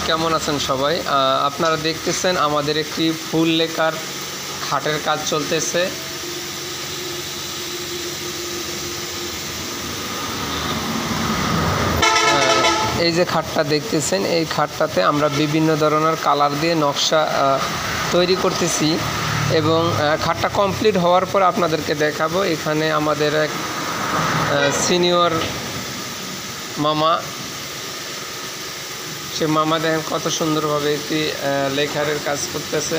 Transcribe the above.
কেমন আছেন সবাই? আপনারা দেখতেছেন আমাদের একটি ফুল লেকার খাটের কাজ চলতেছে। এই যে খাটটা দেখতেছেন, এই খাটটাতে আমরা বিভিন্ন ধরনের কালার দিয়ে নকশা তৈরি করতেছি এবং খাটটা কমপ্লিট হওয়ার পর আপনাদেরকে দেখাবো। এখানে আমাদের এক সিনিয়র মামা, সে মামা দেখেন কত সুন্দরভাবে একটি লেখারের কাজ করতেছে।